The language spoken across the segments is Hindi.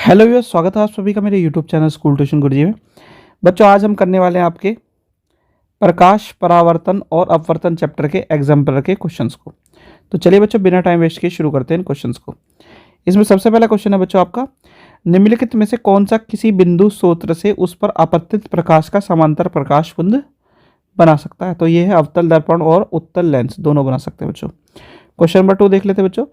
हेलो व्यूअर्स, स्वागत है आप सभी का मेरे यूट्यूब चैनल स्कूल ट्यूशन गुरुजी में। बच्चों, आज हम करने वाले हैं आपके प्रकाश, परावर्तन और अपवर्तन चैप्टर के एग्जाम्पलर के क्वेश्चंस को। तो चलिए बच्चों, बिना टाइम वेस्ट किए शुरू करते हैं इन क्वेश्चंस को। इसमें सबसे पहला क्वेश्चन है बच्चों आपका, निम्नलिखित में से कौन सा किसी बिंदु स्रोत से उस पर आपतित प्रकाश का समांतर प्रकाश पुंज बना सकता है? तो ये है अवतल दर्पण और उत्तल लेंस, दोनों बना सकते हैं बच्चों। क्वेश्चन नंबर 2 देख लेते हैं बच्चों।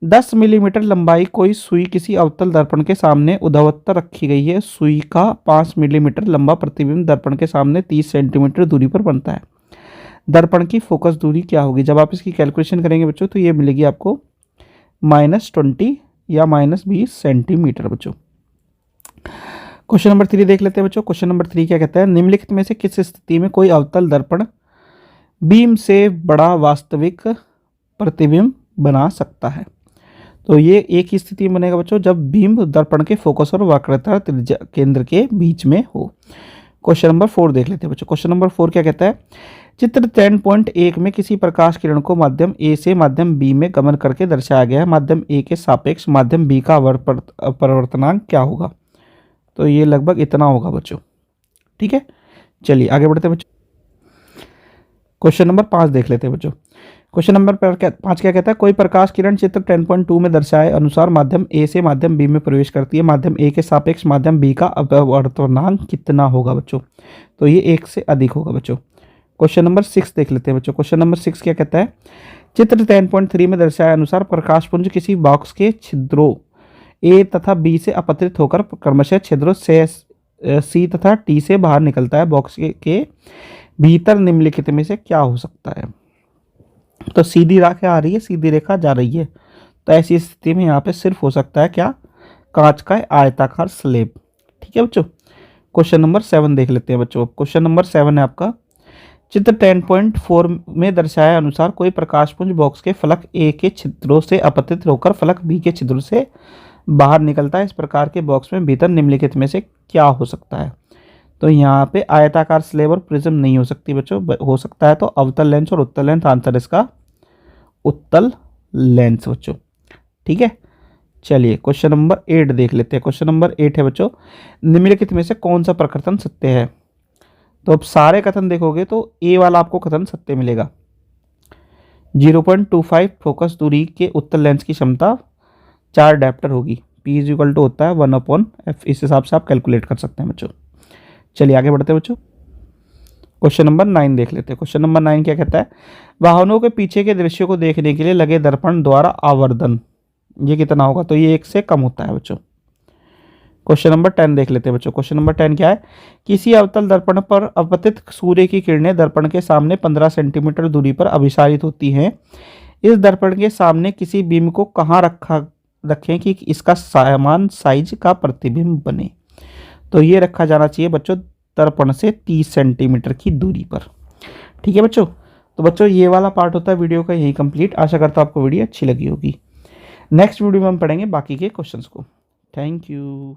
10 मिलीमीटर लंबाई कोई सुई किसी अवतल दर्पण के सामने ऊर्ध्वाधर रखी गई है। सुई का 5 मिलीमीटर लंबा प्रतिबिंब दर्पण के सामने 30 सेंटीमीटर दूरी पर बनता है। दर्पण की फोकस दूरी क्या होगी? जब आप इसकी कैलकुलेशन करेंगे बच्चों तो ये मिलेगी आपको -20 या -20 सेंटीमीटर बच्चों। क्वेश्चन नंबर 3 देख लेते हैं बच्चों। क्वेश्चन नंबर 3 क्या कहता है, निम्नलिखित में से किस स्थिति में कोई अवतल दर्पण बीम से बड़ा वास्तविक प्रतिबिंब बना सकता है? तो ये एक ही स्थिति में बनेगा बच्चों, जब बीम दर्पण के फोकस और वक्रता त्रिज्या केंद्र के बीच में हो। क्वेश्चन नंबर 4 देख लेते हैं बच्चों। क्वेश्चन नंबर 4 क्या कहता है, चित्र 10.1 में किसी प्रकाश किरण को माध्यम ए से माध्यम बी में गमन करके दर्शाया गया है। माध्यम ए के सापेक्ष माध्यम बी का परिवर्तनांक क्या होगा? तो ये लगभग इतना होगा बच्चों। ठीक है, चलिए आगे बढ़ते हैं बच्चों। क्वेश्चन नंबर 5 देख लेते हैं बच्चों। क्वेश्चन नंबर 5 क्या कहता है, कोई प्रकाश किरण चित्र 10.2 में दर्शाए अनुसार माध्यम ए से माध्यम बी में प्रवेश करती है। माध्यम ए के सापेक्ष माध्यम बी का अपवर्तनांक कितना होगा बच्चों? तो ये 1 से अधिक होगा बच्चों। क्वेश्चन नंबर 6 देख लेते हैं बच्चों। क्वेश्चन नंबर 6 क्या कहता है, चित्र 10.3 में दर्शाए अनुसार प्रकाशपुंज किसी बॉक्स के छिद्रों ए तथा बी से अपत्रित होकर क्रमशः छिद्रों से सी तथा टी से बाहर निकलता है। बॉक्स के भीतर निम्नलिखित में से क्या हो सकता है? तो सीधी रेखा आ रही है, सीधी रेखा जा रही है, तो ऐसी स्थिति में यहाँ पे सिर्फ हो सकता है क्या? कांच का आयताकार स्लेब। ठीक है बच्चों। क्वेश्चन नंबर 7 देख लेते हैं बच्चों। क्वेश्चन नंबर 7 है आपका, चित्र 10.4 में दर्शाया अनुसार कोई प्रकाशपुंज बॉक्स के फलक ए के छिद्रों से अपतित होकर फलक बी के छिद्रों से बाहर निकलता है। इस प्रकार के बॉक्स में भीतर निम्नलिखित में से क्या हो सकता है? तो यहाँ पे आयताकार स्लेब और प्रिज्म नहीं हो सकती बच्चों, हो सकता है तो अवतल लेंस और उत्तल लेंस। आंसर इसका उत्तल लेंस बच्चों। ठीक है, चलिए क्वेश्चन नंबर 8 देख लेते हैं। क्वेश्चन नंबर 8 है बच्चों, निम्नलिखित में से कौन सा प्रकथन सत्य है? तो अब सारे कथन देखोगे तो ए वाला आपको कथन सत्य मिलेगा। 0.25 फोकस दूरी के उत्तल लेंस की क्षमता 4 डायप्टर होगी। P = होता है 1/f। इस हिसाब से आप कैलकुलेट कर सकते हैं बच्चों। चलिए आगे बढ़ते हैं बच्चों। क्वेश्चन नंबर 9 देख लेते हैं। क्वेश्चन नंबर 9 क्या कहता है, वाहनों के पीछे के दृश्य को देखने के लिए लगे दर्पण द्वारा आवर्धन ये कितना होगा? तो ये 1 से कम होता है बच्चों। क्वेश्चन नंबर 10 देख लेते हैं बच्चों। क्वेश्चन नंबर 10 क्या है, किसी अवतल दर्पण पर अपतित सूर्य की किरणें दर्पण के सामने 15 सेंटीमीटर दूरी पर अभिसारित होती हैं। इस दर्पण के सामने किसी बीम को कहाँ रखें कि इसका समान साइज का प्रतिबिंब बने? तो ये रखा जाना चाहिए बच्चों दर्पण से 30 सेंटीमीटर की दूरी पर। ठीक है बच्चों। तो बच्चों ये वाला पार्ट होता है वीडियो का यही कंप्लीट। आशा करता हूँ आपको वीडियो अच्छी लगी होगी। नेक्स्ट वीडियो में हम पढ़ेंगे बाकी के क्वेश्चंस को। Thank you.